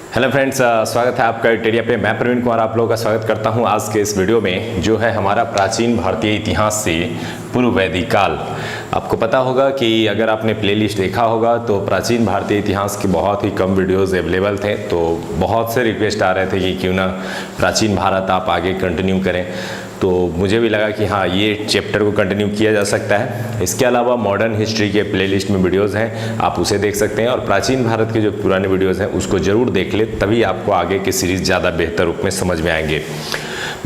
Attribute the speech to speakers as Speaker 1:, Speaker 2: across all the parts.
Speaker 1: Hello friends, स्वागत है आपका टेरिया पे। मैं प्रवीण कुमार आप लोगों का स्वागत करता हूं आज के इस वीडियो में, जो है हमारा प्राचीन भारतीय इतिहास से पूर्व वैदिक काल। आपको पता होगा कि अगर आपने प्लेलिस्ट देखा होगा तो प्राचीन भारतीय इतिहास के बहुत ही कम वीडियोस अवेलेबल थे, तो बहुत से रिक्वेस्ट आ रहे थे कि क्यों ना प्राचीन भारत आप आगे कंटिन्यू करें। तो मुझे भी लगा कि हाँ, ये चैप्टर को कंटिन्यू किया जा सकता है। इसके अलावा मॉडर्न हिस्ट्री के प्लेलिस्ट में वीडियोस हैं, आप उसे देख सकते हैं, और प्राचीन भारत के जो पुराने वीडियोस हैं उसको ज़रूर देख ले, तभी आपको आगे की सीरीज़ ज़्यादा बेहतर रूप में समझ में आएंगे।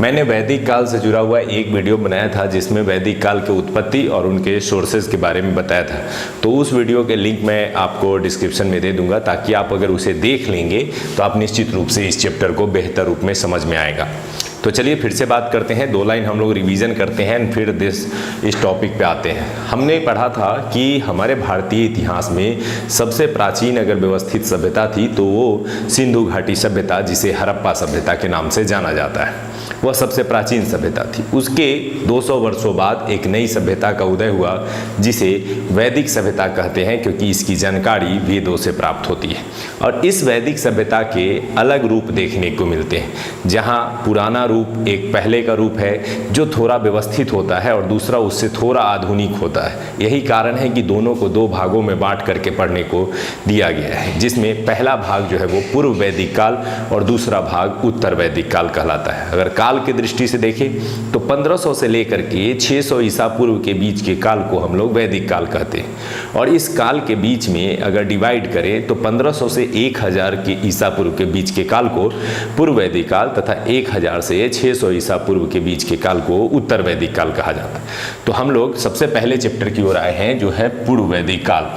Speaker 1: मैंने वैदिक काल से जुड़ा हुआ एक वीडियो बनाया था जिसमें वैदिक काल के उत्पत्ति और उनके सोर्सेज के बारे में बताया था, तो उस वीडियो के लिंक मैं आपको डिस्क्रिप्शन में दे दूंगा, ताकि आप अगर उसे देख लेंगे तो आप निश्चित रूप से इस चैप्टर को बेहतर रूप में समझ में आएगा। तो चलिए फिर से बात करते हैं, 2 लाइन हम लोग रिवीजन करते हैं, फिर इस टॉपिक पे आते हैं। हमने पढ़ा था कि हमारे भारतीय इतिहास में सबसे प्राचीन अगर व्यवस्थित सभ्यता थी तो वो सिंधु घाटी सभ्यता, जिसे हड़प्पा सभ्यता के नाम से जाना जाता है, वह सबसे प्राचीन सभ्यता थी। उसके 200 वर्षों बाद एक नई सभ्यता का उदय हुआ जिसे वैदिक सभ्यता कहते हैं, क्योंकि इसकी जानकारी वेदों से प्राप्त होती है। और इस वैदिक सभ्यता के अलग रूप देखने को मिलते हैं, जहाँ पुराना रूप एक पहले का रूप है जो थोड़ा व्यवस्थित होता है और दूसरा उससे थोड़ा आधुनिक होता है। यही कारण है कि दोनों को 2 भागों में बांट करके पढ़ने को दिया गया है, जिसमें पहला भाग जो है वो पूर्व वैदिक काल और दूसरा भाग उत्तर वैदिक काल कहलाता है। अगर काल की दृष्टि से देखें तो 1500 से लेकर के 600 ईसा पूर्व के बीच के काल को हम लोग वैदिक काल कहते हैं, और इस काल के बीच में अगर डिवाइड करें तो 1500 से 1000 के ईसा पूर्व के बीच के काल को पूर्व वैदिक काल तथा 1000 से 600 ईसा पूर्व के बीच के काल को उत्तर वैदिक काल कहा जाता है। तो हम लोग सबसे पहले चैप्टर की ओर आए हैं, जो है पूर्व वैदिक काल।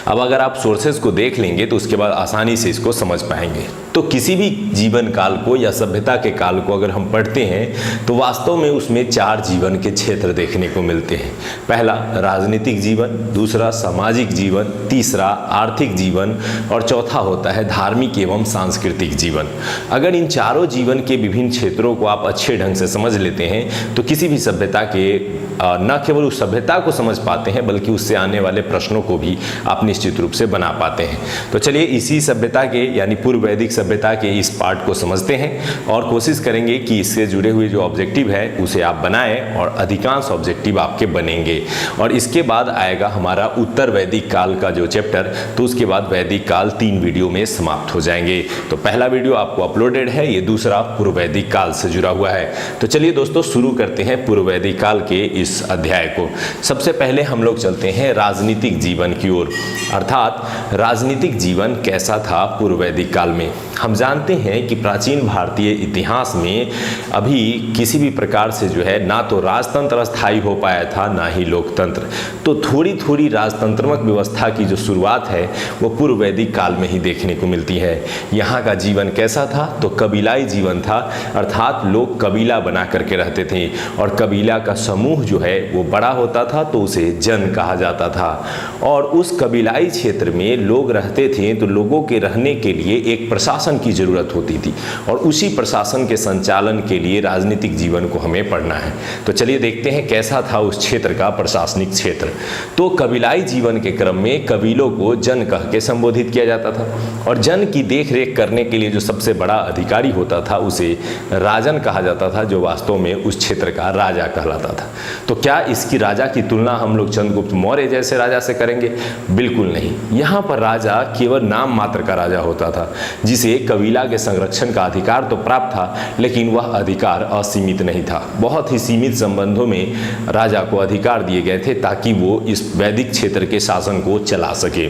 Speaker 1: अब अगर आप सोर्सेज को देख लेंगे तो उसके बाद आसानी से इसको समझ पाएंगे। तो किसी भी जीवन काल को या सभ्यता के काल को अगर हम पढ़ते हैं तो वास्तव में उसमें 4 जीवन के क्षेत्र देखने को मिलते हैं। पहला राजनीतिक जीवन, दूसरा सामाजिक जीवन, तीसरा आर्थिक जीवन, और चौथा होता है धार्मिक एवं सांस्कृतिक जीवन। अगर इन चारों जीवन के विभिन्न क्षेत्रों को आप अच्छे ढंग से समझ लेते हैं तो किसी भी सभ्यता के न केवल उस सभ्यता को समझ पाते हैं, बल्कि उससे आने वाले प्रश्नों को भी आप निश्चित रूप से बना पाते हैं। तो चलिए इसी सभ्यता के यानी पूर्व वैदिक सभ्यता के इस पार्ट को समझते हैं और कोशिश करेंगे कि इससे जुड़े हुए जो ऑब्जेक्टिव है उसे आप बनाएं, और अधिकांश ऑब्जेक्टिव आपके बनेंगे। और इसके बाद आएगा हमारा उत्तर वैदिक काल का जो चैप्टर, तो उसके बाद वैदिक काल 3 वीडियो में समाप्त हो जाएंगे। तो पहला वीडियो आपको अपलोडेड है, ये दूसरा पूर्व वैदिक काल से जुड़ा हुआ है। तो चलिए दोस्तों शुरू करते हैं पूर्व वैदिक काल के इस अध्याय को। सबसे पहले हम लोग चलते हैं राजनीतिक जीवन की ओर, अर्थात राजनीतिक जीवन कैसा था पूर्व वैदिक काल में। हम जानते हैं कि प्राचीन भारतीय इतिहास में अभी किसी भी प्रकार से जो है ना तो राजतंत्र स्थायी हो पाया था, ना ही लोकतंत्र। तो थोड़ी थोड़ी राजतंत्रात्मक व्यवस्था की जो शुरुआत है वो पूर्व वैदिक काल में ही देखने को मिलती है। यहाँ का जीवन कैसा था तो कबीलाई जीवन था, अर्थात लोग कबीला बना करके रहते थे, और कबीला का समूह जो है वो बड़ा होता था तो उसे जन कहा जाता था। और उस कबीलाई क्षेत्र में लोग रहते थे तो लोगों के रहने के लिए एक प्रशासन की जरूरत होती थी, और उसी प्रशासन के संचालन के लिए राजनीतिक जीवन को हमें पढ़ना है। तो चलिए देखते हैं कैसा था उस क्षेत्र का प्रशासनिक क्षेत्र। तो कबीलाई जीवन के क्रम में कबीलों को जन कह के संबोधित किया जाता था, और जन की देख रेख करने के लिए जो सबसे बड़ा अधिकारी होता था उसे राजन कहा जाता था, जो वास्तव में उस क्षेत्र का राजा कहलाता था। तो क्या इसकी राजा की तुलना हम लोग चंद्रगुप्त मौर्य जैसे राजा से करेंगे? बिल्कुल नहीं। यहाँ पर राजा केवल नाम मात्र का राजा होता था, जिसे कबीला के संरक्षण का अधिकार तो प्राप्त था, लेकिन वह अधिकार असीमित नहीं था। बहुत ही सीमित संबंधों में राजा को अधिकार दिए गए थे ताकि वो इस वैदिक क्षेत्र के शासन को चला सके।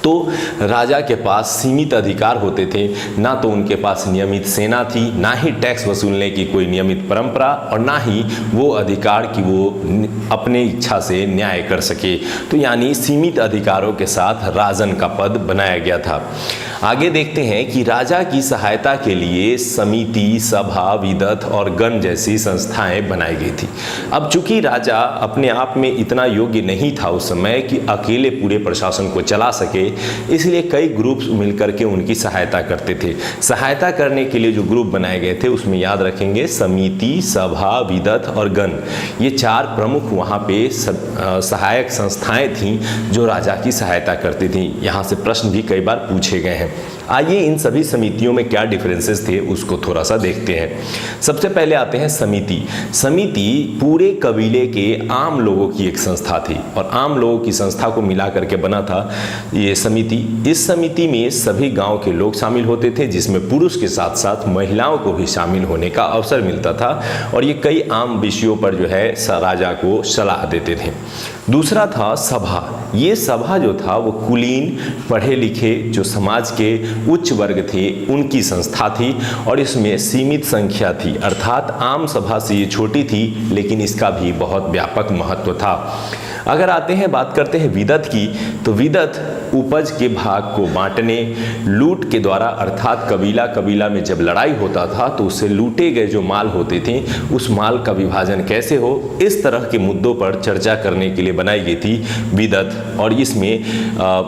Speaker 1: तो राजा के पास सीमित अधिकार होते थे, ना तो उनके पास नियमित सेना थी, ना ही टैक्स वसूलने की कोई नियमित परंपरा, और ना ही वो अधिकार कि वो अपने इच्छा से न्याय कर सके। तो यानी सीमित अधिकारों के साथ राजन का पद बनाया गया था। आगे देखते हैं कि राजा की सहायता के लिए समिति, सभा, विदत और गण जैसी संस्थाएं बनाई गई थी। अब चूंकि राजा अपने आप में इतना योग्य नहीं था उस समय कि अकेले पूरे प्रशासन को चला सके, इसलिए कई ग्रुप्स मिलकर के उनकी सहायता करते थे। सहायता करने के लिए जो ग्रुप बनाए गए थे उसमें याद रखेंगे समिति, सभा, विदथ और गण, ये 4 प्रमुख वहाँ पे सहायक संस्थाएं थीं जो राजा की सहायता करती थीं। यहाँ से प्रश्न भी कई बार पूछे गए हैं। आइए इन सभी समितियों में क्या डिफरेंसेस थे उसको थोड़ा सा देखते हैं। सबसे पहले आते हैं समिति। समिति पूरे कबीले के आम लोगों की एक संस्था थी और आम लोगों की संस्था को मिला करके बना था ये समिति। इस समिति में सभी गांव के लोग शामिल होते थे, जिसमें पुरुष के साथ साथ महिलाओं को भी शामिल होने का अवसर मिलता था और ये कई आम विषयों पर जो है राजा को सलाह देते थे। दूसरा था सभा। ये सभा जो था वो कुलीन, पढ़े लिखे जो समाज के उच्च वर्ग थे उनकी संस्था थी और इसमें सीमित संख्या थी, अर्थात आम सभा से ये छोटी थी लेकिन इसका भी बहुत व्यापक महत्व था। अगर आते हैं बात करते हैं विदथ की, तो विदथ उपज के भाग को बांटने, लूट के द्वारा अर्थात कबीला कबीला में जब लड़ाई होता था तो उससे लूटे गए जो माल होते थे उस माल का विभाजन कैसे हो, इस तरह के मुद्दों पर चर्चा करने के लिए बनाई गई थी विदथ। और इसमें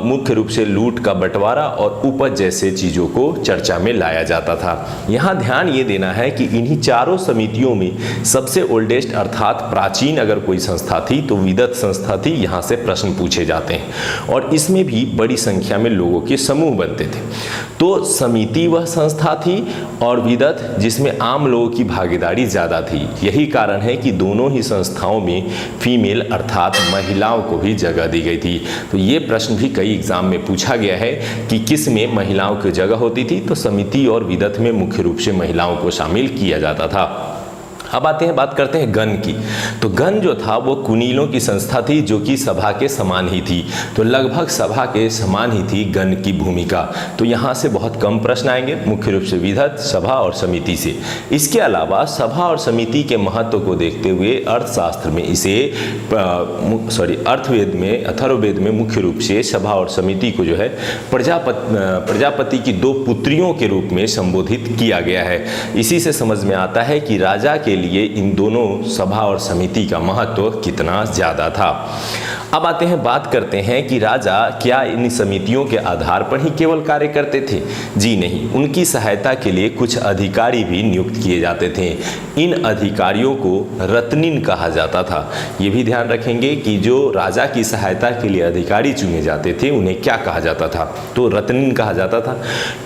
Speaker 1: मुख्य रूप से लूट का बंटवारा और उपज जैसे चीज़ों को चर्चा में लाया जाता था। यहाँ ध्यान ये देना है कि इन्हीं चारों समितियों में सबसे ओल्डेस्ट अर्थात प्राचीन अगर कोई संस्था थी तो विदथ संस्था थी। यहाँ से प्रश्न पूछे जाते हैं और इसमें भी बड़ी संख्या में लोगों के समूह बनते थे। तो समिति वह संस्था थी और विदथ जिसमें आम लोगों की भागीदारी ज़्यादा थी। यही कारण है कि दोनों ही संस्थाओं में फीमेल अर्थात महिलाओं को भी जगह दी गई थी। तो ये प्रश्न भी कई एग्जाम में पूछा गया है कि किस में महिलाओं की जगह होती थी, तो समिति और विदथ में मुख्य रूप से महिलाओं को शामिल किया जाता था। अब आते हैं बात करते हैं गण की। तो गण जो था वो कुलीनों की संस्था थी जो कि सभा के समान ही थी। तो लगभग सभा के समान ही थी गण की भूमिका। तो यहाँ से बहुत कम प्रश्न आएंगे, मुख्य रूप से विदथ, सभा और समिति से। इसके अलावा सभा और समिति के महत्व को देखते हुए अर्थशास्त्र में इसे अर्थवेद में, अथर्ववेद में मुख्य रूप से सभा और समिति को जो है प्रजापति की 2 पुत्रियों के रूप में संबोधित किया गया है। इसी से समझ में आता है कि राजा के लिए इन दोनों सभा और समिति का महत्व कितना ज्यादा था। अब आते हैं, बात करते हैं कि राजा क्या इन समितियों के आधार पर ही केवल कार्य करते थे? जी नहीं, उनकी सहायता के लिए कुछ अधिकारी भी नियुक्त किए जाते थे। इन अधिकारियों को रत्निन कहा जाता था। ये भी ध्यान रखेंगे कि जो राजा की सहायता के लिए अधिकारी चुने जाते थे उन्हें क्या कहा जाता था? तो रत्निन कहा जाता था।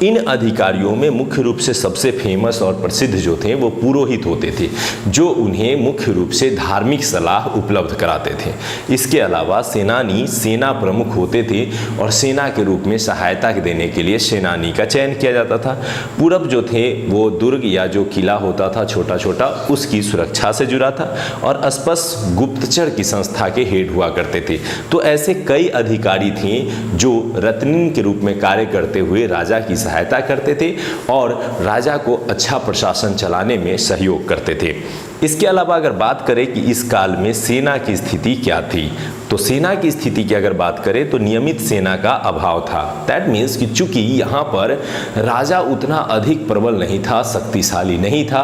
Speaker 1: इन अधिकारियों में मुख्य रूप से सबसे फेमस और प्रसिद्ध जो थे वो पुरोहित होते थे, जो उन्हें मुख्य रूप से धार्मिक सलाह उपलब्ध कराते थे। इसके अलावा सेनानी सेना प्रमुख होते थे और सेना के रूप में सहायता देने के लिए सेनानी का चयन किया जाता था। पूरब जो थे वो दुर्ग या जो किला होता था छोटा छोटा, उसकी सुरक्षा से जुड़ा था और अस्पष्ट गुप्तचर की संस्था के हेड हुआ करते थे। तो ऐसे कई अधिकारी थे जो रत्निन के रूप में कार्य करते हुए राजा की सहायता करते थे और राजा को अच्छा प्रशासन चलाने में सहयोग करते थे। इसके अलावा अगर बात करें कि इस काल में सेना की स्थिति क्या थी, तो सेना की स्थिति की अगर बात करें तो नियमित सेना का अभाव था। दैट मीन्स कि चूंकि यहाँ पर राजा उतना अधिक प्रबल नहीं था, शक्तिशाली नहीं था,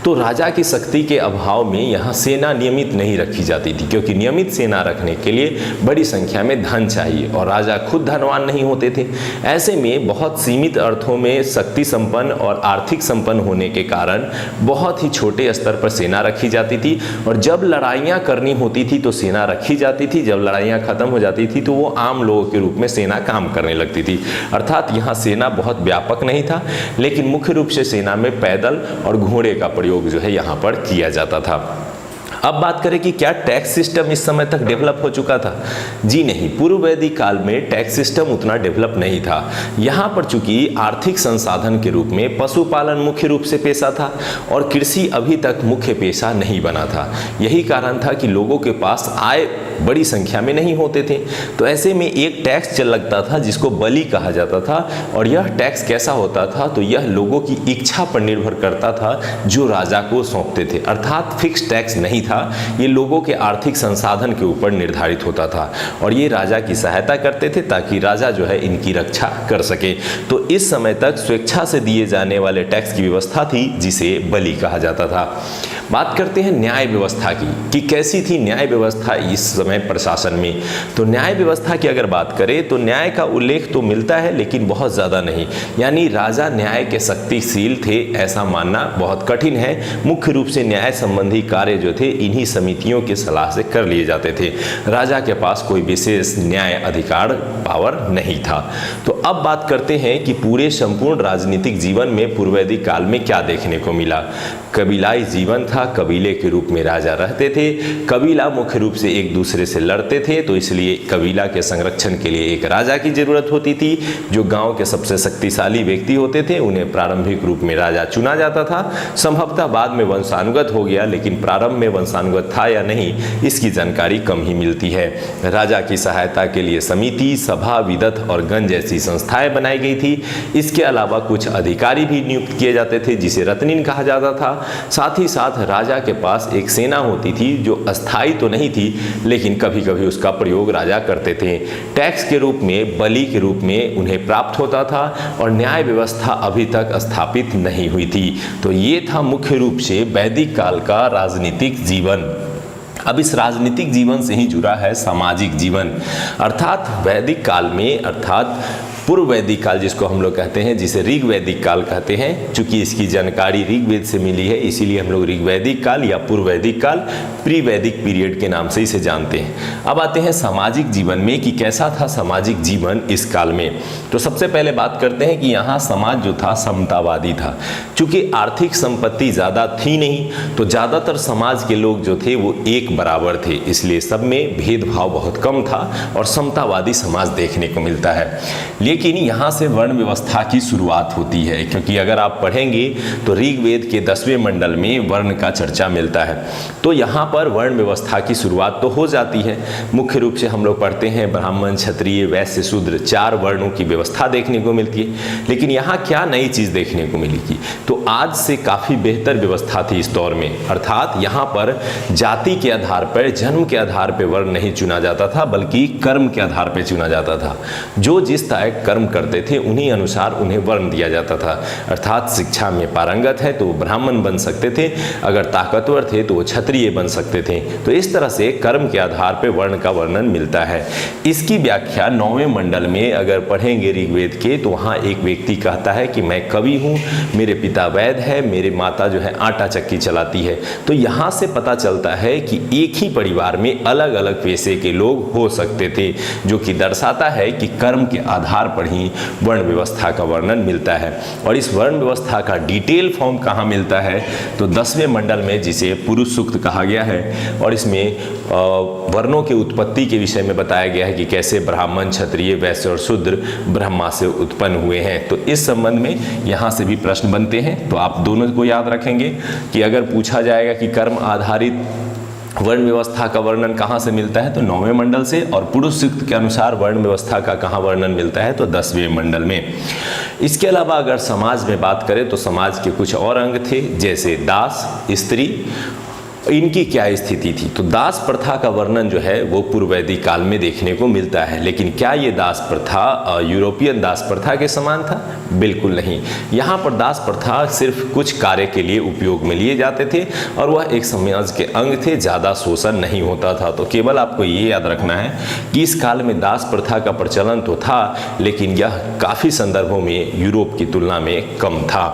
Speaker 1: तो राजा की शक्ति के अभाव में यहाँ सेना नियमित नहीं रखी जाती थी, क्योंकि नियमित सेना रखने के लिए बड़ी संख्या में धन चाहिए और राजा खुद धनवान नहीं होते थे। ऐसे में बहुत सीमित अर्थों में शक्ति संपन्न और आर्थिक संपन्न होने के कारण बहुत ही छोटे स्तर पर सेना रखी जाती थी और जब लड़ाइयाँ करनी होती थी तो सेना रखी जाती थी, जब लड़ाइयाँ खत्म हो जाती थी तो वो आम लोगों के रूप में सेना काम करने लगती थी। अर्थात यहाँ सेना बहुत व्यापक नहीं था, लेकिन मुख्य रूप से सेना में पैदल और घोड़े का प्रयोग जो है यहाँ पर किया जाता था। अब बात करें कि क्या टैक्स सिस्टम इस समय तक डेवलप हो चुका था? जी नहीं, पूर्व वैदिक काल में टैक्स सिस्टम उतना डेवलप नहीं था। यहाँ पर चूंकि आर्थिक संसाधन के रूप में पशुपालन मुख्य रूप से पेशा था और कृषि अभी तक मुख्य पेशा नहीं बना था। यही कारण था कि लोगों के पास आय बड़ी संख्या में नहीं होते थे। तो ऐसे में एक टैक्स चल लगता था जिसको बलि कहा जाता था और यह टैक्स कैसा होता था? तो यह लोगों की इच्छा पर निर्भर करता था जो राजा को सौंपते थे। अर्थात फिक्स टैक्स नहीं था, ये लोगों के आर्थिक संसाधन के ऊपर निर्धारित होता था और ये राजा की सहायता करते थे ताकि राजा जो है इनकी रक्षा कर सके। तो इस समय तक स्वेच्छा से दिए जाने वाले टैक्स की व्यवस्था थी जिसे बलि कहा जाता था। बात करते हैं न्याय व्यवस्था की कि कैसी थी न्याय व्यवस्था इस समय प्रशासन में। तो न्याय व्यवस्था की अगर बात करें तो न्याय का उल्लेख तो मिलता है लेकिन बहुत ज़्यादा नहीं, यानी राजा न्याय के शक्तिशील थे ऐसा मानना बहुत कठिन है। मुख्य रूप से न्याय संबंधी कार्य जो थे इन्हीं समितियों की सलाह से कर लिए जाते थे। राजा के पास कोई विशेष न्याय अधिकार पावर नहीं था। तो अब बात करते हैं कि पूरे संपूर्ण राजनीतिक जीवन में पूर्व वैदिक काल में क्या देखने को मिला। कबीलाई जीवन था, कबीले के रूप में राजा रहते थे। कबीला मुख्य रूप से एक दूसरे से लड़ते थे, तो इसलिए कबीला के संरक्षण के लिए एक राजा की जरूरत होती थी। जो गांव के सबसे शक्तिशाली व्यक्ति होते थे उन्हें प्रारंभिक रूप में राजा चुना जाता था। संभवतः बाद में वंशानुगत हो गया, लेकिन प्रारंभ में वंशानुगत था या नहीं इसकी जानकारी कम ही मिलती है। राजा की सहायता के लिए समिति, सभा, विदत और गण जैसी संस्थाएं बनाई गई थी। इसके अलावा कुछ अधिकारी भी नियुक्त किए जाते थे जिसे रत्निन कहा जाता था। साथ ही साथ राजा के पास एक सेना होती थी जो अस्थायी तो नहीं थी लेकिन कभी कभी उसका प्रयोग राजा करते थे। टैक्स के रूप में, बलि के रूप में उन्हें प्राप्त होता था और न्याय व्यवस्था अभी तक स्थापित नहीं हुई थी। तो ये था मुख्य रूप से वैदिक काल का राजनीतिक जीवन। अब इस राजनीतिक जीवन से ही जुड़ा है सामाजिक जीवन, अर्थात वैदिक काल में, अर्थात पूर्व वैदिक काल जिसको हम लोग कहते हैं, जिसे ऋग वैदिक काल कहते हैं। चूंकि इसकी जानकारी ऋग्वेद से मिली है इसीलिए हम लोग ऋग वैदिक काल या पूर्व वैदिक काल, प्री वैदिक पीरियड के नाम से इसे जानते हैं। अब आते हैं सामाजिक जीवन में कि कैसा था सामाजिक जीवन इस काल में। तो सबसे पहले बात करते हैं कि यहाँ समाज जो था समतावादी था। चूंकि आर्थिक संपत्ति ज़्यादा थी नहीं तो ज़्यादातर समाज के लोग जो थे वो एक बराबर थे, इसलिए सब में भेदभाव बहुत कम था और समतावादी समाज देखने को मिलता है। लेकिन यहाँ से वर्ण व्यवस्था की शुरुआत होती है, क्योंकि अगर आप पढ़ेंगे तो ऋग्वेद के 10वें मंडल में वर्ण का चर्चा मिलता है। तो यहाँ पर वर्ण व्यवस्था की शुरुआत तो हो जाती है। मुख्य रूप से हम लोग पढ़ते हैं ब्राह्मण, क्षत्रिय, वैश्य, शूद्र, 4 वर्णों की व्यवस्था देखने को मिलती है। लेकिन यहाँ क्या नई चीज़ देखने को मिलेगी, तो आज से काफ़ी बेहतर व्यवस्था थी इस दौर में। अर्थात यहाँ पर जाति के आधार पर, जन्म के आधार पर वर्ण नहीं चुना जाता था बल्कि कर्म के आधार पर चुना जाता था। जो जिस तरह कर्म करते थे उन्हीं अनुसार उन्हें वर्ण दिया जाता था। अर्थात शिक्षा में पारंगत है तो वो ब्राह्मण बन सकते थे, अगर ताकतवर थे तो वो क्षत्रिय बन सकते थे। तो इस तरह से कर्म के आधार पर वर्ण का वर्णन मिलता है। इसकी व्याख्या 9वें मंडल में अगर पढ़ेंगे ऋग्वेद के तो वहाँ एक व्यक्ति कहता है कि मैं कवि हूँ, मेरे पिता वैद्य है, मेरी माता जो है आटा चक्की चलाती है। तो यहाँ से पता चलता है कि एक ही परिवार में अलग अलग पेशे के लोग हो सकते थे, जो कि दर्शाता है कि कर्म के आधार पर ही वर्ण व्यवस्था का वर्णन मिलता है। और इस वर्ण व्यवस्था का डिटेल फॉर्म कहाँ मिलता है, तो 10वें मंडल में जिसे पुरुष सूक्त कहा गया है। और इसमें वर्णों की उत्पत्ति के विषय में बताया गया है कि कैसे ब्राह्मण, क्षत्रिय, वैश्य और शूद्र ब्रह्मा से उत्पन्न हुए हैं। तो इस संबंध में यहाँ से भी प्रश्न बनते हैं, तो आप दोनों को याद रखेंगे कि अगर पूछा जाएगा कि कर्म आधारित वर्ण व्यवस्था का वर्णन कहाँ से मिलता है तो 9वें मंडल से, और पुरुष सूक्त के अनुसार वर्ण व्यवस्था का कहाँ वर्णन मिलता है तो 10वें मंडल में। इसके अलावा अगर समाज में बात करें तो समाज के कुछ और अंग थे, जैसे दास, स्त्री, इनकी क्या स्थिति थी। तो दास प्रथा का वर्णन जो है वो पूर्व वैदिक काल में देखने को मिलता है। लेकिन क्या ये दास प्रथा यूरोपियन दास प्रथा के समान था? बिल्कुल नहीं। यहाँ पर दास प्रथा सिर्फ कुछ कार्य के लिए उपयोग में लिए जाते थे और वह एक समाज के अंग थे, ज़्यादा शोषण नहीं होता था। तो केवल आपको ये याद रखना है कि इस काल में दास प्रथा का प्रचलन तो था लेकिन यह काफ़ी संदर्भों में यूरोप की तुलना में कम था।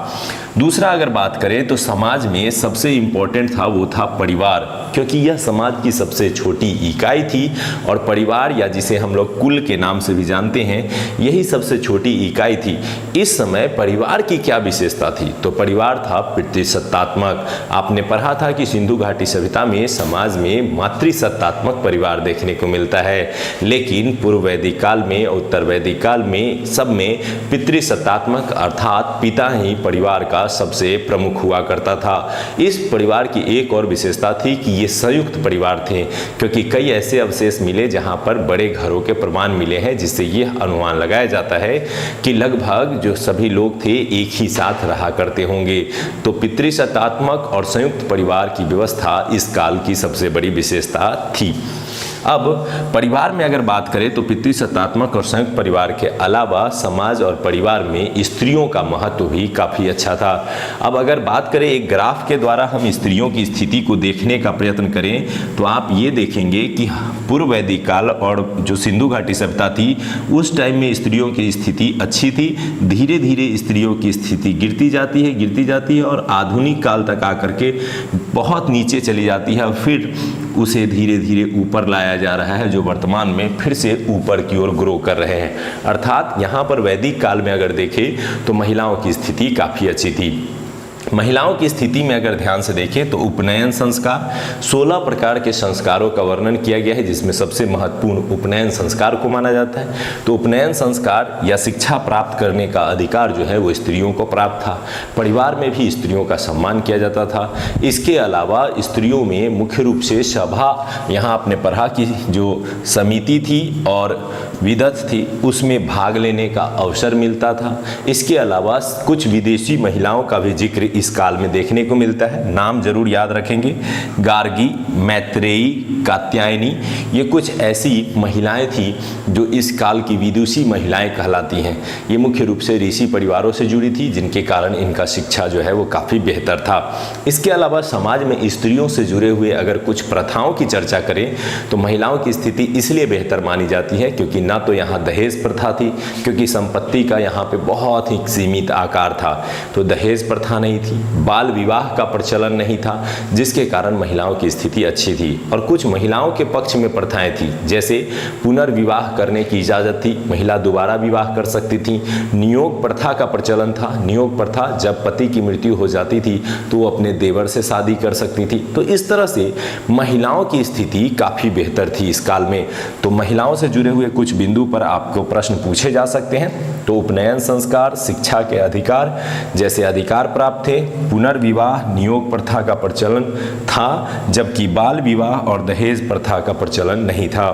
Speaker 1: दूसरा अगर बात करें तो समाज में सबसे इम्पोर्टेंट था वो था परिवार, क्योंकि यह समाज की सबसे छोटी इकाई थी और परिवार या जिसे हम लोग कुल के नाम से भी जानते हैं यही सबसे छोटी इकाई थी। इस समय परिवार की क्या विशेषता थी, तो परिवार था पितृसत्तात्मक। आपने पढ़ा था कि सिंधु घाटी सभ्यता में समाज में मातृसत्तात्मक परिवार देखने को मिलता है, लेकिन पूर्व वैदिक काल में, उत्तर वैदिक काल में सब में पितृसत्तात्मक अर्थात पिता ही परिवार का सबसे प्रमुख हुआ करता था। इस परिवार की एक और विशेषता थी कि ये संयुक्त परिवार थे, क्योंकि कई ऐसे अवशेष मिले जहां पर बड़े घरों के प्रमाण मिले हैं, जिससे यह अनुमान लगाया जाता है कि लगभग जो सभी लोग थे एक ही साथ रहा करते होंगे। तो पितृसत्तात्मक और संयुक्त परिवार की व्यवस्था इस काल की सबसे बड़ी विशेषता थी। अब परिवार में अगर बात करें तो पितृसत्तात्मक और संयुक्त परिवार के अलावा समाज और परिवार में स्त्रियों का महत्व भी काफ़ी अच्छा था। अब अगर बात करें एक ग्राफ के द्वारा हम स्त्रियों की स्थिति को देखने का प्रयत्न करें तो आप ये देखेंगे कि पूर्व वैदिक काल और जो सिंधु घाटी सभ्यता थी उस टाइम में स्त्रियों की स्थिति अच्छी थी। धीरे धीरे स्त्रियों की स्थिति गिरती जाती है और आधुनिक काल तक आकर के बहुत नीचे चली जाती है और फिर उसे धीरे धीरे ऊपर लाया जा रहा है, जो वर्तमान में फिर से ऊपर की ओर ग्रो कर रहे हैं। अर्थात यहाँ पर वैदिक काल में अगर देखें तो महिलाओं की स्थिति काफ़ी अच्छी थी। महिलाओं की स्थिति में अगर ध्यान से देखें तो उपनयन संस्कार 16 प्रकार के संस्कारों का वर्णन किया गया है, जिसमें सबसे महत्वपूर्ण उपनयन संस्कार को माना जाता है। तो उपनयन संस्कार या शिक्षा प्राप्त करने का अधिकार जो है वो स्त्रियों को प्राप्त था। परिवार में भी स्त्रियों का सम्मान किया जाता था। इसके अलावा स्त्रियों में मुख्य रूप से सभा, यहाँ आपने पढ़ा कि जो समिति थी और विदत थी उसमें भाग लेने का अवसर मिलता था। इसके अलावा कुछ विदेशी महिलाओं का भी जिक्र इस काल में देखने को मिलता है। नाम जरूर याद रखेंगे, गार्गी, मैत्रेयी, कात्यायनी, ये कुछ ऐसी महिलाएं थी जो इस काल की विदुषी महिलाएं कहलाती हैं। ये मुख्य रूप से ऋषि परिवारों से जुड़ी थी, जिनके कारण इनका शिक्षा जो है वो काफ़ी बेहतर था। इसके अलावा समाज में स्त्रियों से जुड़े हुए अगर कुछ प्रथाओं की चर्चा करें तो महिलाओं की स्थिति इसलिए बेहतर मानी जाती है क्योंकि ना तो यहाँ दहेज प्रथा थी, क्योंकि संपत्ति का यहाँ पे बहुत ही सीमित आकार था, तो दहेज प्रथा नहीं थी। बाल विवाह का प्रचलन नहीं था, जिसके कारण महिलाओं की स्थिति अच्छी थी। और कुछ महिलाओं के पक्ष में प्रथाएं थी, जैसे पुनर्विवाह करने की इजाज़त थी, महिला दोबारा विवाह कर सकती थी। नियोग प्रथा का प्रचलन था। नियोग प्रथा जब पति की मृत्यु हो जाती थी तो वो अपने देवर से शादी कर सकती थी। तो इस तरह से महिलाओं की स्थिति काफ़ी बेहतर थी इस काल में। तो महिलाओं से जुड़े हुए कुछ बिंदु पर आपको प्रश्न पूछे जा सकते हैं। तो उपनयन संस्कार, शिक्षा के अधिकार जैसे अधिकार प्राप्त थे, पुनर्विवाह, नियोग प्रथा का प्रचलन था, जबकि बाल विवाह और दहेज प्रथा का प्रचलन नहीं था।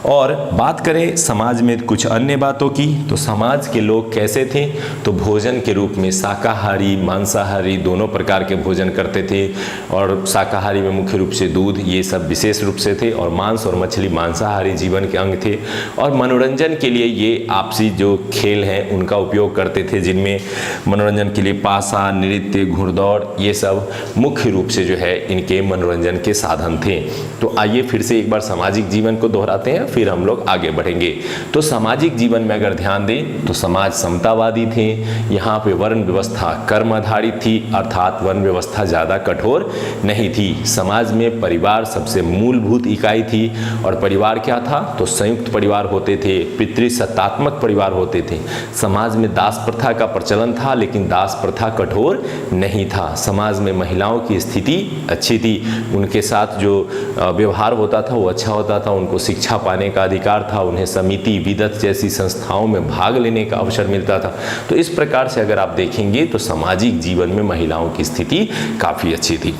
Speaker 1: और बात करें समाज में कुछ अन्य बातों की, तो समाज के लोग कैसे थे, तो भोजन के रूप में शाकाहारी, मांसाहारी दोनों प्रकार के भोजन करते थे। और शाकाहारी में मुख्य रूप से दूध, ये सब विशेष रूप से थे, और मांस और मछली मांसाहारी जीवन के अंग थे। और मनोरंजन के लिए ये आपसी जो खेल हैं उनका उपयोग करते थे, जिनमें मनोरंजन के लिए पासा, नृत्य, घुड़दौड़, ये सब मुख्य रूप से जो है इनके मनोरंजन के साधन थे। तो आइए फिर से एक बार सामाजिक जीवन को दोहराते हैं, फिर हम लोग आगे बढ़ेंगे। तो सामाजिक जीवन में अगर ध्यान दें तो समाज समतावादी थे। यहाँ पे वर्ण व्यवस्था कर्म आधारित थी, अर्थात वर्ण व्यवस्था ज़्यादा कठोर नहीं थी। समाज में परिवार सबसे मूलभूत इकाई थी। और परिवार क्या था, तो संयुक्त परिवार होते थे, पितृसत्तात्मक परिवार होते थे। समाज में दास प्रथा का प्रचलन था, लेकिन दास प्रथा कठोर नहीं था। समाज में महिलाओं की स्थिति अच्छी थी, उनके साथ जो व्यवहार होता था वो अच्छा होता था, उनको शिक्षा पाने का अधिकार था, उन्हें समिति, विदत जैसी संस्थाओं में भाग लेने का अवसर मिलता था। तो इस प्रकार से अगर आप देखेंगे तो सामाजिक जीवन में महिलाओं की स्थिति काफ़ी अच्छी थी।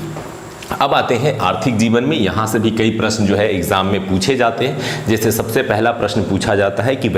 Speaker 1: अब आते हैं आर्थिक जीवन में। यहाँ से भी कई प्रश्न जो है एग्जाम में पूछे जाते हैं। जैसे सबसे पहला प्रश्न पूछा जाता है कि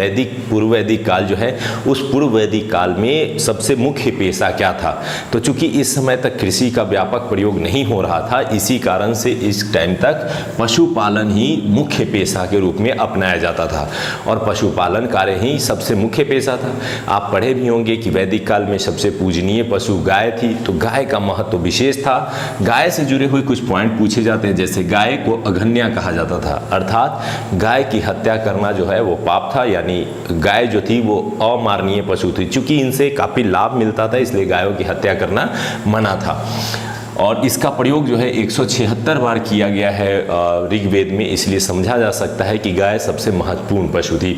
Speaker 1: पूर्व वैदिक काल जो है, उस पूर्व वैदिक काल में सबसे मुख्य पेशा क्या था। तो चूंकि इस समय तक कृषि का व्यापक प्रयोग नहीं हो रहा था, इसी कारण से इस टाइम तक पशुपालन ही मुख्य पेशा के रूप में अपनाया जाता था, और पशुपालन कार्य ही सबसे मुख्य पेशा था। आप पढ़े भी होंगे कि वैदिक काल में सबसे पूजनीय पशु गाय थी, तो गाय का महत्व विशेष था। गाय से जुड़े कुछ पॉइंट पूछे जाते हैं, जैसे गाय को अघन्या कहा जाता था, अर्थात गाय की हत्या करना जो है वो पाप था, यानी गाय जो थी वो अमारणीय पशु थी। चूंकि इनसे काफी लाभ मिलता था, इसलिए गायों की हत्या करना मना था। और इसका प्रयोग जो है 176 बार किया गया है ऋग्वेद में, इसलिए समझा जा सकता है कि गाय सबसे महत्वपूर्ण पशु थी।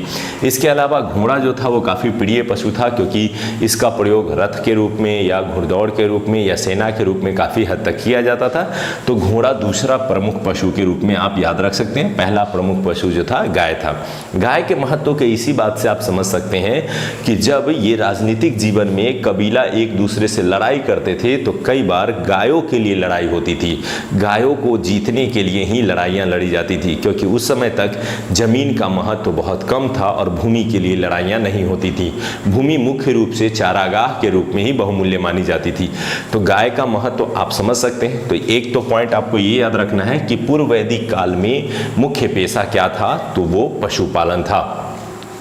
Speaker 1: इसके अलावा घोड़ा जो था वो काफ़ी प्रिय पशु था, क्योंकि इसका प्रयोग रथ के रूप में या घुड़दौड़ के रूप में या सेना के रूप में काफ़ी हद तक किया जाता था। तो घोड़ा दूसरा प्रमुख पशु के रूप में आप याद रख सकते हैं। पहला प्रमुख पशु जो था गाय था। गाय के महत्व के इसी बात से आप समझ सकते हैं कि जब ये राजनीतिक जीवन में कबीला एक दूसरे से लड़ाई करते थे तो कई बार गायों गायों के लिए लड़ाई होती थी। गायों को जीतने के लिए ही लड़ाइयाँ लड़ी जाती थी, क्योंकि उस समय तक जमीन का महत्व बहुत कम था और भूमि के लिए लड़ाइयाँ नहीं होती थी। भूमि मुख्य रूप से चारागाह के रूप में ही बहुमूल्य मानी जाती थी। तो गाय का महत्व आप समझ सकते हैं। तो एक तो पॉइंट आपको ये याद रखना है कि पूर्व वैदिक काल में मुख्य पेशा क्या था, तो वो पशुपालन था।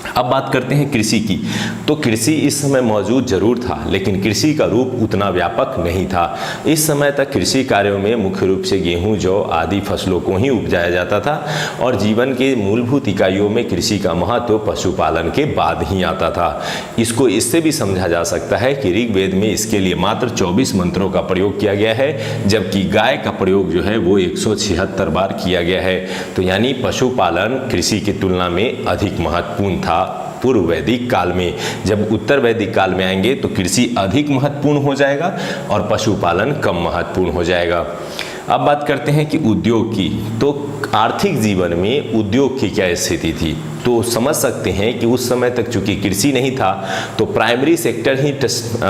Speaker 1: अब बात करते हैं कृषि की। तो कृषि इस समय मौजूद जरूर था, लेकिन कृषि का रूप उतना व्यापक नहीं था। इस समय तक कृषि कार्यों में मुख्य रूप से गेहूं, जौ आदि फसलों को ही उपजाया जाता था और जीवन के मूलभूत इकाइयों में कृषि का महत्व पशुपालन के बाद ही आता था। इसको इससे भी समझा जा सकता है कि ऋग्वेद में इसके लिए मात्र 24 मंत्रों का प्रयोग किया गया है, जबकि गाय का प्रयोग जो है वो 176 बार किया गया है। तो यानी पशुपालन कृषि की तुलना में अधिक महत्वपूर्ण था पूर्व वैदिक काल में। जब उत्तर वैदिक काल में आएंगे तो कृषि अधिक महत्वपूर्ण हो जाएगा और पशुपालन कम महत्वपूर्ण हो जाएगा। अब बात करते हैं कि उद्योग की। तो आर्थिक जीवन में उद्योग की क्या स्थिति थी, तो समझ सकते हैं कि उस समय तक चूंकि कृषि नहीं था तो प्राइमरी सेक्टर ही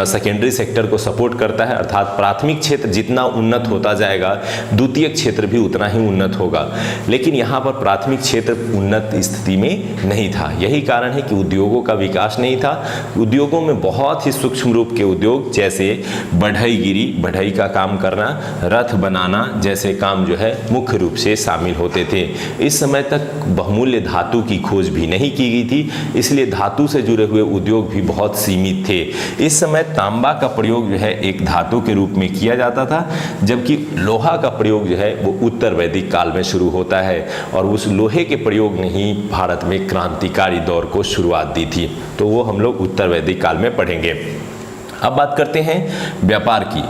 Speaker 1: सेकेंडरी सेक्टर को सपोर्ट करता है, अर्थात प्राथमिक क्षेत्र जितना उन्नत होता जाएगा द्वितीयक क्षेत्र भी उतना ही उन्नत होगा। लेकिन यहाँ पर प्राथमिक क्षेत्र उन्नत स्थिति में नहीं था। यही कारण है कि उद्योगों का विकास नहीं था। उद्योगों में बहुत ही सूक्ष्म रूप के उद्योग जैसे बढ़ईगिरी, बढ़ई का काम करना, रथ बनाना जैसे काम जो है मुख्य रूप से शामिल होते थे। इस समय तक बहुमूल्य धातु की खोज भी नहीं की गई थी, इसलिए धातु से जुड़े हुए उद्योग भी बहुत सीमित थे। इस समय तांबा का प्रयोग जो है एक धातु के रूप में किया जाता था, जबकि लोहा का प्रयोग जो है वो उत्तर वैदिक काल में शुरू होता है और उस लोहे के प्रयोग ने ही भारत में क्रांतिकारी दौर को शुरुआत दी थी। तो वो हम लोग उत्तर वैदिक काल में पढ़ेंगे। अब बात करते हैं व्यापार की।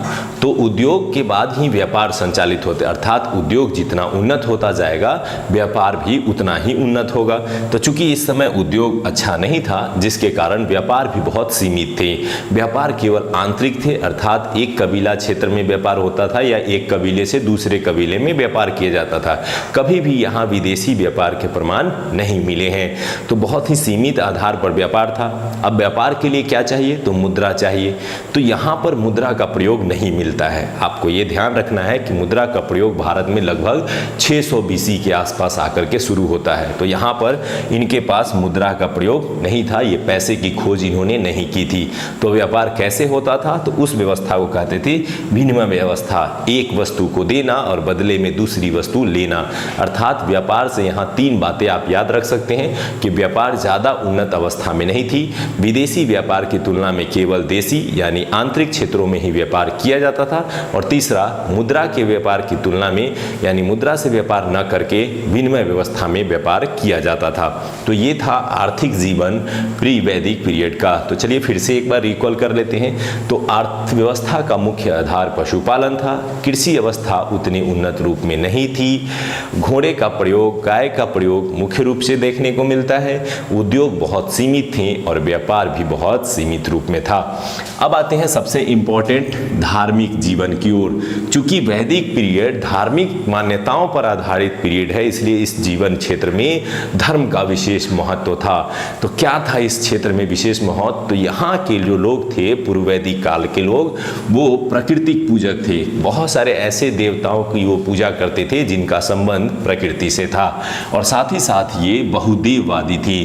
Speaker 1: तो उद्योग के बाद ही व्यापार संचालित होते, अर्थात उद्योग जितना उन्नत होता जाएगा व्यापार भी उतना ही उन्नत होगा। तो चूंकि इस समय उद्योग अच्छा नहीं था, जिसके कारण व्यापार भी बहुत सीमित थे। व्यापार केवल आंतरिक थे, अर्थात एक कबीला क्षेत्र में व्यापार होता था या एक कबीले से दूसरे कबीले में व्यापार किया जाता था। कभी भी यहाँ विदेशी व्यापार के प्रमाण नहीं मिले हैं। तो बहुत ही सीमित आधार पर व्यापार था। अब व्यापार के लिए क्या चाहिए, तो मुद्रा चाहिए। तो यहाँ पर मुद्रा का प्रयोग नहीं मिलता है। आपको ये ध्यान रखना है कि मुद्रा का प्रयोग भारत में लगभग 600 BC के आसपास आकर के शुरू होता है। तो यहाँ पर इनके पास मुद्रा का प्रयोग नहीं था, ये पैसे की खोज इन्होंने नहीं की थी। तो व्यापार कैसे होता था, तो उस व्यवस्था को कहते थे विनिमय व्यवस्था। एक वस्तु को देना और बदले में दूसरी वस्तु लेना। अर्थात व्यापार से यहाँ 3 बातें आप याद रख सकते हैं कि व्यापार ज़्यादा उन्नत अवस्था में नहीं थी। विदेशी व्यापार की तुलना में केवल देशी यानी आंतरिक क्षेत्रों में ही व्यापार किया जाता था। और तीसरा, मुद्रा के व्यापार की तुलना में यानी मुद्रा से व्यापार न करके विनिमय व्यवस्था में व्यापार किया जाता था। तो ये था आर्थिक जीवन प्री वैदिक पीरियड का। तो चलिए फिर से एक बार रिकॉल कर लेते हैं। तो अर्थव्यवस्था का मुख्य आधार पशुपालन था। कृषि अवस्था उतनी उन्नत रूप में नहीं थी। घोड़े का प्रयोग, गाय का प्रयोग मुख्य रूप से देखने को मिलता है। उद्योग बहुत सीमित थे और व्यापार भी बहुत सीमित रूप में था। अब आते हैं सबसे इंपॉर्टेंट धार्मिक जीवन की ओर। चूंकि वैदिक पीरियड धार्मिक मान्यताओं पर आधारित पीरियड है, इसलिए इस जीवन क्षेत्र में धर्म का विशेष महत्व था। तो क्या था इस क्षेत्र में विशेष महत्व, तो यहाँ के जो लोग थे पूर्व वैदिक काल के लोग, वो प्राकृतिक पूजक थे। बहुत सारे ऐसे देवताओं की वो पूजा करते थे जिनका संबंध प्रकृति से था और साथ ही साथ ये बहुदेववादी थी।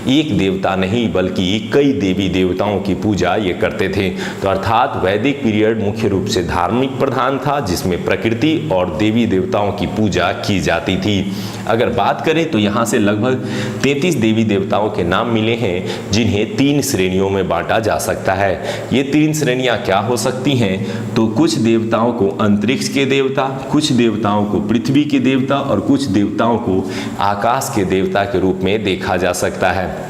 Speaker 1: एक देवता नहीं बल्कि कई देवी देवताओं की पूजा ये करते थे। तो अर्थात वैदिक पीरियड मुख्य रूप से धार्मिक प्रधान था, जिसमें प्रकृति और देवी देवताओं की पूजा की जाती थी। अगर बात करें तो यहाँ से लगभग 33 देवी देवताओं के नाम मिले हैं, जिन्हें 3 श्रेणियों में बांटा जा सकता है। ये 3 श्रेणियाँ क्या हो सकती हैं, तो कुछ देवताओं को अंतरिक्ष के देवता, कुछ देवताओं को पृथ्वी के देवता और कुछ देवताओं को आकाश के देवता के रूप में देखा जा सकता है।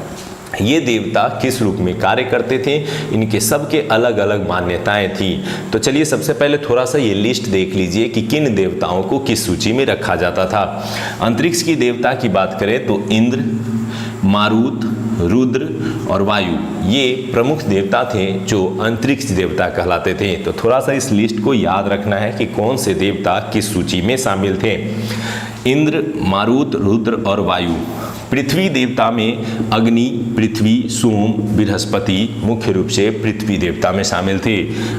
Speaker 1: ये देवता किस रूप में कार्य करते थे, इनके सबके अलग अलग मान्यताएं थी। तो चलिए सबसे पहले थोड़ा सा ये लिस्ट देख लीजिए कि किन देवताओं को किस सूची में रखा जाता था। अंतरिक्ष की देवता की बात करें तो इंद्र, मारुत, रुद्र और वायु ये प्रमुख देवता थे जो अंतरिक्ष देवता कहलाते थे। तो थोड़ा सा इस लिस्ट को याद रखना है कि कौन से देवता किस सूची में शामिल थे। इंद्र, मारुत, रुद्र और वायु पृथ्वी देवता में अग्नि, पृथ्वी, सोम, बृहस्पति मुख्य रूप से पृथ्वी देवता में शामिल थे।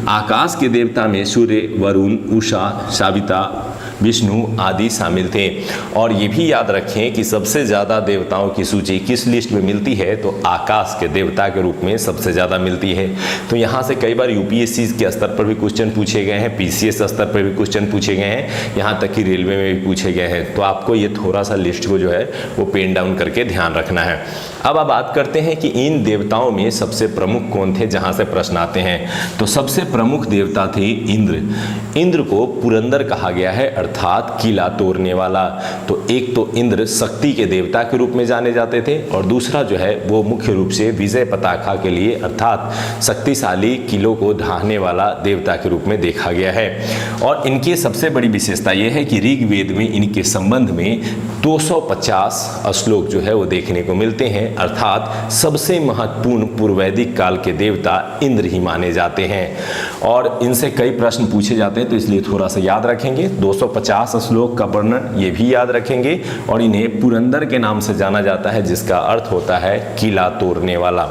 Speaker 1: आकाश के देवता में सूर्य, वरुण, उषा, साविता, विष्णु आदि शामिल थे। और ये भी याद रखें कि सबसे ज़्यादा देवताओं की सूची किस लिस्ट में मिलती है, तो आकाश के देवता के रूप में सबसे ज़्यादा मिलती है। तो यहाँ से कई बार यूपीएससी के स्तर पर भी क्वेश्चन पूछे गए हैं, पीसीएस स्तर पर भी क्वेश्चन पूछे गए हैं, यहाँ तक कि रेलवे में भी पूछे गए हैं। तो आपको ये थोड़ा सा लिस्ट को जो है वो पेन डाउन करके ध्यान रखना है। अब आप बात करते हैं कि इन देवताओं में सबसे प्रमुख कौन थे, जहाँ से प्रश्न आते हैं। तो सबसे प्रमुख देवता थे इंद्र। इंद्र को पुरंदर कहा गया है, अर्थात किला तोड़ने वाला। तो एक तो इंद्र शक्ति के देवता के रूप में जाने जाते थे, और दूसरा जो है वो मुख्य रूप से विजय पताका के लिए अर्थात शक्तिशाली किलों को ढाने वाला देवता के रूप में देखा गया है। और इनकी सबसे बड़ी विशेषता यह है कि ऋग्वेद में इनके संबंध में 250 श्लोक जो है वो देखने को मिलते हैं, अर्थात सबसे महत्वपूर्ण पूर्ववैदिक काल के देवता इंद्र ही माने जाते हैं। और इनसे कई प्रश्न पूछे जाते हैं, तो इसलिए थोड़ा सा याद रखेंगे। 250 श्लोक का वर्णन ये भी याद रखेंगे। और इन्हें पुरंदर के नाम से जाना जाता है, जिसका अर्थ होता है किला तोड़ने वाला।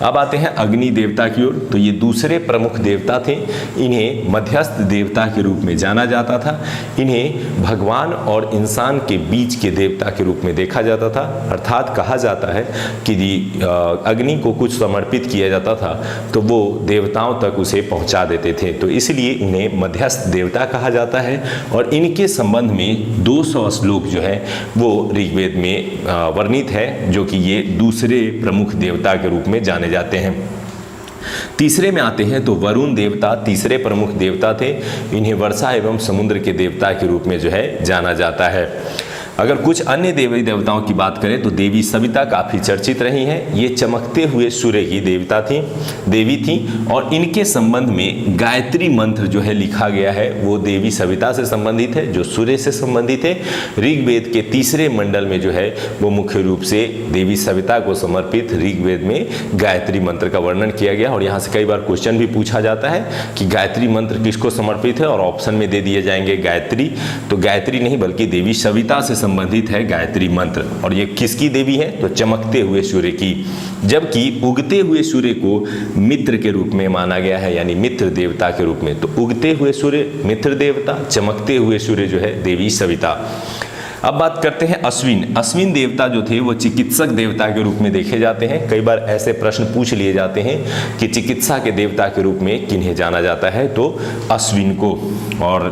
Speaker 1: अब आते हैं अग्नि देवता की ओर। तो ये दूसरे प्रमुख देवता थे। इन्हें मध्यस्थ देवता के रूप में जाना जाता था। इन्हें भगवान और इंसान के बीच के देवता के रूप में देखा जाता था, अर्थात कहा जाता है कि अग्नि को कुछ समर्पित किया जाता था तो वो देवताओं तक उसे पहुंचा देते थे। तो इसलिए इन्हें मध्यस्थ देवता कहा जाता है। और इनके संबंध में 200 श्लोक जो है वो ऋग्वेद में वर्णित है, जो कि ये दूसरे प्रमुख देवता के रूप में जाने जाते हैं। तीसरे में आते हैं तो वरुण देवता तीसरे प्रमुख देवता थे। इन्हें वर्षा एवं समुद्र के देवता के रूप में जो है जाना जाता है। अगर कुछ अन्य देवी देवताओं की बात करें तो देवी सविता काफ़ी चर्चित रही हैं। ये चमकते हुए सूर्य की देवी थी और इनके संबंध में गायत्री मंत्र जो है लिखा गया है वो देवी सविता से संबंधित है, जो सूर्य से संबंधित है। ऋग्वेद के तीसरे मंडल में जो है वो मुख्य रूप से देवी सविता को समर्पित ऋग्वेद में गायत्री मंत्र का वर्णन किया गया। और यहाँ से कई बार क्वेश्चन भी पूछा जाता है कि गायत्री मंत्र किसको समर्पित है, और ऑप्शन में दे दिए जाएंगे गायत्री। तो गायत्री नहीं बल्कि देवी सविता से संबंधित है गायत्री मंत्र। और ये किसकी देवी है, तो चमकते हुए सूर्य की। जबकि उगते हुए सूर्य को मित्र के रूप में माना गया है, यानी मित्र देवता के रूप में। तो उगते हुए सूर्य मित्र देवता, चमकते हुए सूर्य जो है देवी सविता। अब बात करते हैं अश्विन। अश्विन देवता जो थे वो चिकित्सक देवता के रूप में देखे जाते हैं। कई बार ऐसे प्रश्न पूछ लिए जाते हैं कि चिकित्सा के देवता के रूप में किन्हें जाना जाता है, तो अश्विन को। और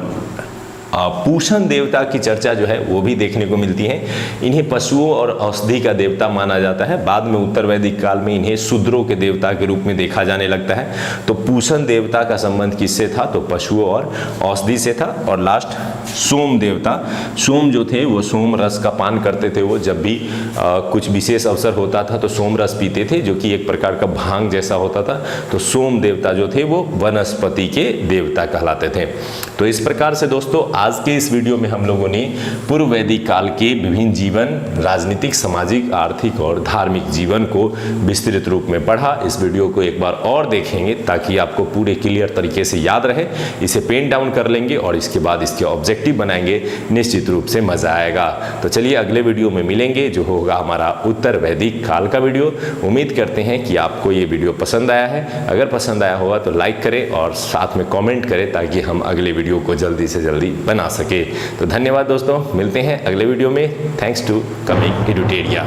Speaker 1: पूषण देवता की चर्चा जो है वो भी देखने को मिलती है। इन्हें पशुओं और औषधि का देवता माना जाता है। बाद में उत्तर वैदिक काल में इन्हें शूद्रों के देवता के रूप में देखा जाने लगता है। तो पूषण देवता का संबंध किससे था, तो पशुओं और औषधि से था। और लास्ट सोम देवता। सोम जो थे वो सोम रस का पान करते थे। वो जब भी कुछ विशेष अवसर होता था तो सोम रस पीते थे, जो कि एक प्रकार का भांग जैसा होता था। तो सोम देवता जो थे वो वनस्पति के देवता कहलाते थे। तो इस प्रकार से दोस्तों आज के इस वीडियो में हम लोगों ने पूर्व वैदिक काल के विभिन्न जीवन, राजनीतिक, सामाजिक, आर्थिक और धार्मिक जीवन को विस्तृत रूप में पढ़ा। इस वीडियो को एक बार और देखेंगे ताकि आपको पूरे क्लियर तरीके से याद रहे। इसे पेन डाउन कर लेंगे और इसके बाद इसके ऑब्जेक्टिव बनाएंगे। निश्चित रूप से मजा आएगा। तो चलिए अगले वीडियो में मिलेंगे, जो होगा हमारा उत्तर वैदिक काल का वीडियो। उम्मीद करते हैं कि आपको ये वीडियो पसंद आया है। अगर पसंद आया होगा तो लाइक करें और साथ में कॉमेंट करें ताकि हम अगले वीडियो को जल्दी से जल्दी बना सके। तो धन्यवाद दोस्तों, मिलते हैं अगले वीडियो में। Thanks to coming एडुटेरिया।